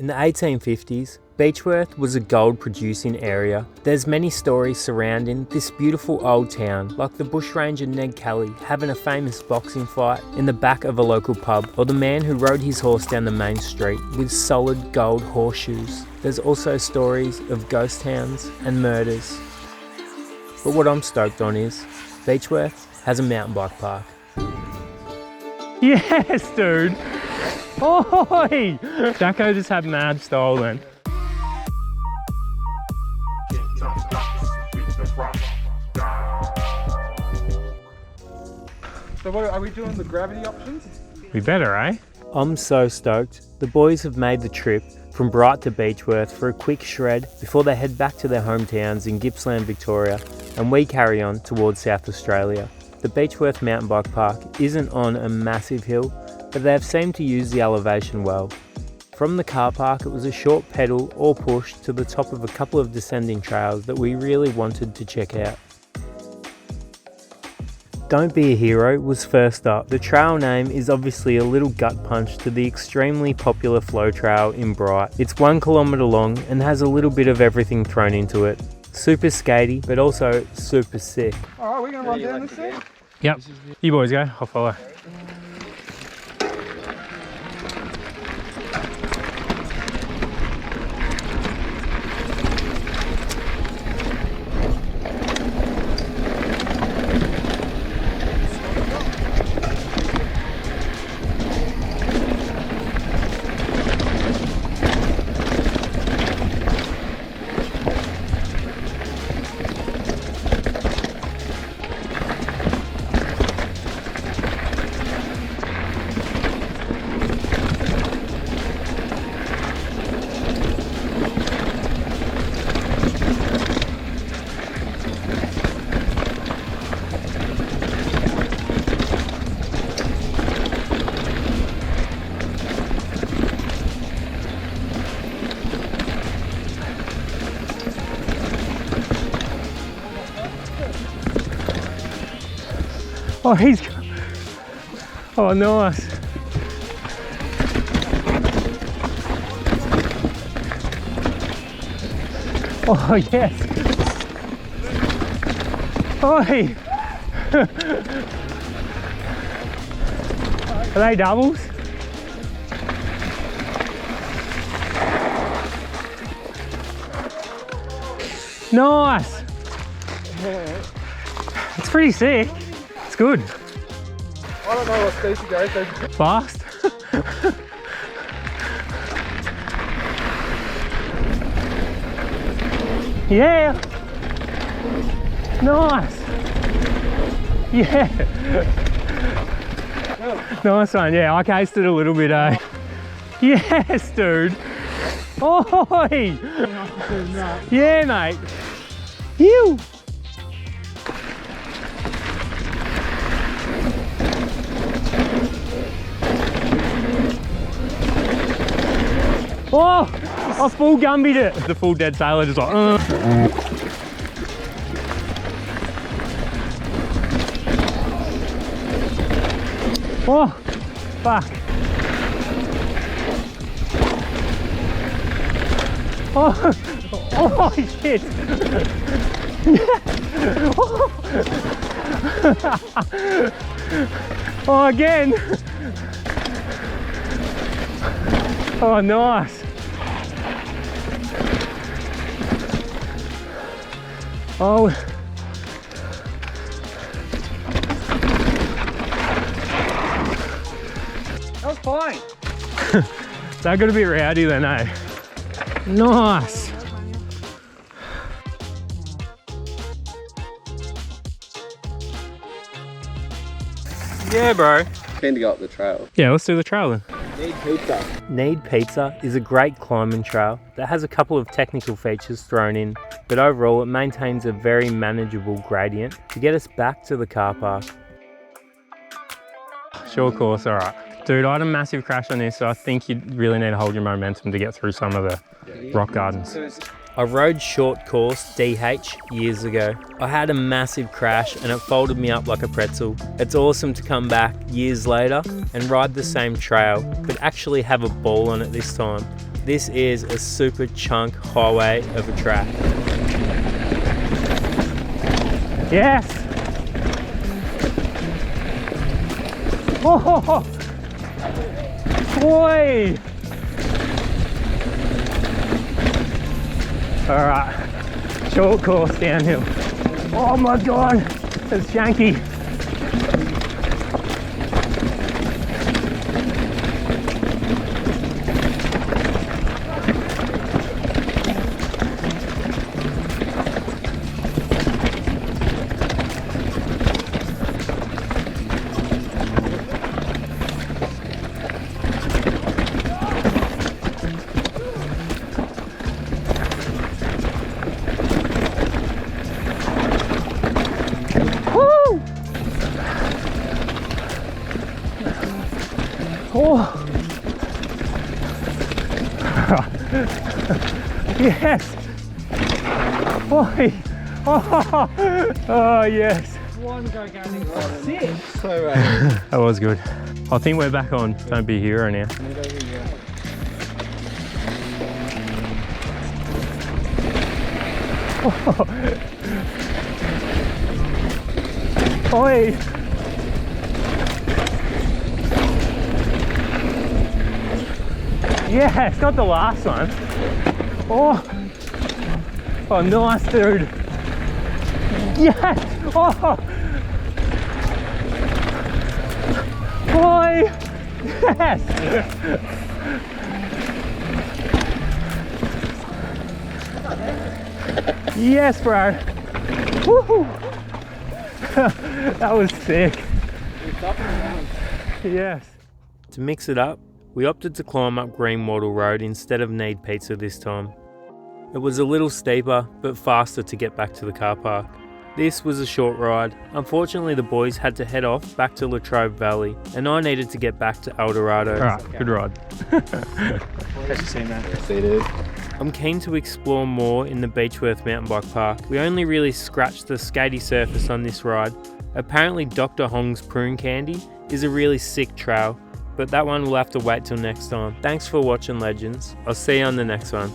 In the 1850s, Beechworth was a gold producing area. There's many stories surrounding this beautiful old town, like the bushranger Ned Kelly having a famous boxing fight in the back of a local pub, or the man who rode his horse down the main street with solid gold horseshoes. There's also stories of ghost towns and murders. But what I'm stoked on is, Beechworth has a mountain bike park. Yes, dude! Oi! Jacko just had mad style then. So what, are we doing the gravity options? We better, eh? I'm so stoked. The boys have made the trip from Bright to Beechworth for a quick shred before they head back to their hometowns in Gippsland, Victoria, and we carry on towards South Australia. The Beechworth mountain bike park isn't on a massive hill, but they have seemed to use the elevation well. From the car park, it was a short pedal or push to the top of a couple of descending trails that we really wanted to check out. Don't Be a Hero was first up. The trail name is obviously a little gut punch to the extremely popular flow trail in Bright. It's 1 kilometre long and has a little bit of everything thrown into it. Super skatey, but also super sick. Alright, we're going to run down this thing? Yep. You boys go, I'll follow. Oh, he's... Oh, nice. Oh, yes. Oi. Are they doubles? Nice. It's pretty sick. It's good. I don't know what stage you guys are. Fast. Yeah. Nice. Yeah. Nice one. Yeah, I cased it a little bit, eh? Yes, dude. Oi. Yeah, mate. You. Oh, I full gumbied it. The full dead sailor just like, Oh, fuck. Oh, oh shit. Oh, again. Oh, nice. Oh. That was fine. That got a bit rowdy then, eh? Nice. Yeah, bro. Keen to go up the trail. Yeah, let's do the trail then. Need pizza. Need Pizza is a great climbing trail that has a couple of technical features thrown in, but overall it maintains a very manageable gradient to get us back to the car park. Short course, all right. Dude, I had a massive crash on this, so I think you really need to hold your momentum to get through some of the rock gardens. I rode short course DH years ago. I had a massive crash and it folded me up like a pretzel. It's awesome to come back years later and ride the same trail, but actually have a ball on it this time. This is a super chunk highway of a track. Yes! Oh! Boy! Alright, short course downhill. Oh my god, it's janky. Oh! Yes! Boy! Oh yes! One gigantic rod. Six. So That was good. I think we're back on Don't Be a Hero now. Oi! Yes, got the last one. Oh, oh, nice, dude. Yes. Oh, boy. Yes. Yes, bro. Woohoo. That was sick. Yes. To mix it up, we opted to climb up Green Wattle Road instead of Need Pizza this time. It was a little steeper, but faster to get back to the car park. This was a short ride. Unfortunately, the boys had to head off back to Latrobe Valley, and I needed to get back to El Dorado. Alright, good ride. Has you seen that? they did. I'm keen to explore more in the Beechworth mountain bike park. We only really scratched the skatey surface on this ride. Apparently Dr. Hong's prune candy is a really sick trail, but that one will have to wait till next time. Thanks for watching, legends. I'll see you on the next one.